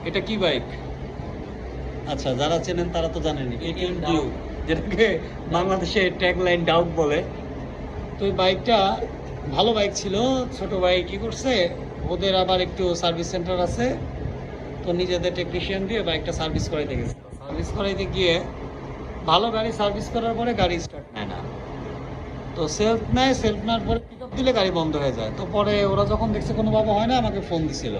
এটা কি বাইক? আচ্ছা, যারা চেনেন তারা তো জানেন, এটিএম ডিউ, যেটাকে বাংলাদেশে ট্যাগলাইন ডাউট বলে। তো এই বাইকটা ভালো বাইক ছিল। ছোট ভাই কি করছে, ওদের আবার একটু সার্ভিস সেন্টার আছে, তো নিজেদের টেকনিশিয়ান দিয়ে বাইকটা সার্ভিস করাইতে গেছে। সার্ভিস করাইতে গিয়ে ভালো গাড়ি সার্ভিস করার পরে গাড়ি স্টার্ট নেয় না। তো সেলফ নেয়, সেলফ নেওয়ার পরে পিক আপ দিলে গাড়ি বন্ধ হয়ে যায়। তো পরে ওরা যখন দেখছে কোনোভাবে হয় না, আমাকে ফোন দিছিল।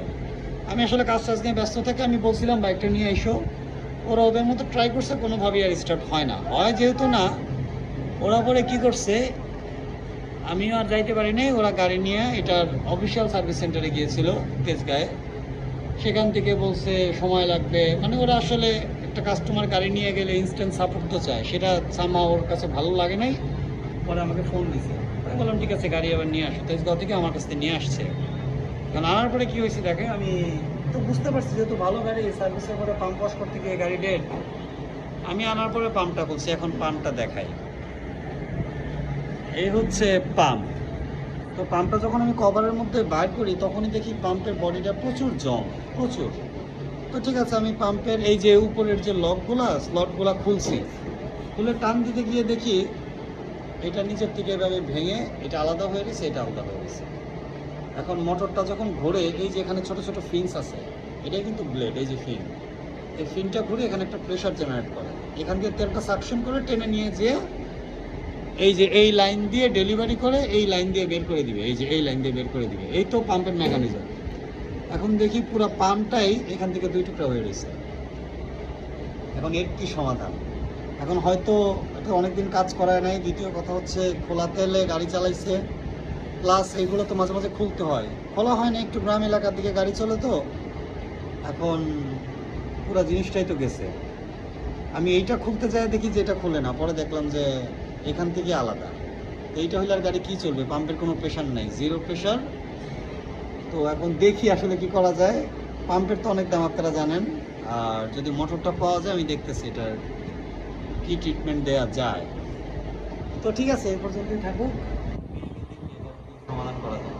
আমি আসলে কাজ টাজ নিয়ে ব্যস্ত থেকে আমি বলছিলাম বাইকটা নিয়ে এসো। ওরা ওদের মতো ট্রাই করছে, কোনোভাবেই আর স্টার্ট হয় না। হয় যেহেতু না, ওরা পরে কি করছে, আমিও আর যাইতে পারি নাই, ওরা গাড়ি নিয়ে এটার অফিসিয়াল সার্ভিস সেন্টারে গিয়েছিল তেজগাঁয়ে। সেখান থেকে বলছে সময় লাগবে, মানে ওরা আসলে একটা কাস্টমার গাড়ি নিয়ে গেলে ইনস্ট্যান্ট সাপোর্ট তো চায়, সেটা সামা ওর কাছে ভালো লাগে নাই। পরে আমাকে ফোন দিছে, আমি বললাম ঠিক আছে গাড়ি আবার নিয়ে আসো। তেজগাঁও থেকে আমার কাছ থেকে নিয়ে আসছে। কারণ আনার পরে কি হয়েছে দেখে, আমি তো বুঝতে পারছি যেহেতু ভালো গাড়ি, সার্ভিসের পরে পাম্প ওয়াশ করতে গিয়ে গাড়ি ডেড। আমি আনার পরে পাম্পটা খুলছি, এখন পাম্পটা দেখাই। এই হচ্ছে পাম্প। তো পাম্পটা যখন আমি কভারের মধ্যে বাইর করি, তখনই দেখি পাম্পের বডিটা প্রচুর জং, প্রচুর। তো ঠিক আছে, আমি পাম্পের এই যে উপরের যে লকগুলা, স্লটগুলা খুলছি। খুলে টান দিতে গিয়ে দেখি এটা নিচের থেকে এভাবে ভেঙে এটা আলাদা হয়ে গেছে, এটা আলাদা হয়ে গেছে। এখন মোটরটা যখন ঘোরে, এই যে এখানে ছোট ছোট ফিন্স আছে, এটাই কিন্তু ব্লেড, এই যে ফিন, এই ফিনটা ঘুরে এখানে একটা প্রেশার জেনারেট করে। এখান দিয়ে তেলটা সাকশন করে টেনে নিয়ে যেয়ে এই যে এই লাইন দিয়ে ডেলিভারি করে, এই লাইন দিয়ে বের করে দিবে, এই যে এই লাইন দিয়ে বের করে দিবে। এই তো পাম্পের মেকানিজম। এখন দেখি পুরো পাম্পটাই এখান থেকে দুই টুকরা হয়ে রয়েছে। এখন এর কি সমাধান? এখন হয়তো এটা অনেকদিন কাজ করায় নাই, দ্বিতীয় কথা হচ্ছে খোলা তেলে গাড়ি চালাইছে, প্লাস এইগুলো তো মাঝে মাঝে খুলতে হয়, খোলা হয় না। একটু গ্রাম এলাকার দিকে গাড়ি চলে তো, এখন পুরো জিনিসটাই তো গেছে। আমি এইটা খুলতে যাই দেখি যে এটা খুলে না, পরে দেখলাম যে এখান থেকে আলাদা। এইটা হলে আর গাড়ি কি চলবে, পাম্পের কোনো প্রেশার নাই, জিরো প্রেশার। তো এখন দেখি আসলে কি করা যায়। পাম্পের তো অনেক দাম, আপনারা জানেন। আর যদি মোটরটা পাওয়া যায়, আমি দেখতেছি এটার কি ট্রিটমেন্ট দেওয়া যায়। তো ঠিক আছে, এই পর্যন্তই থাকুক, সমাধান করা যায়।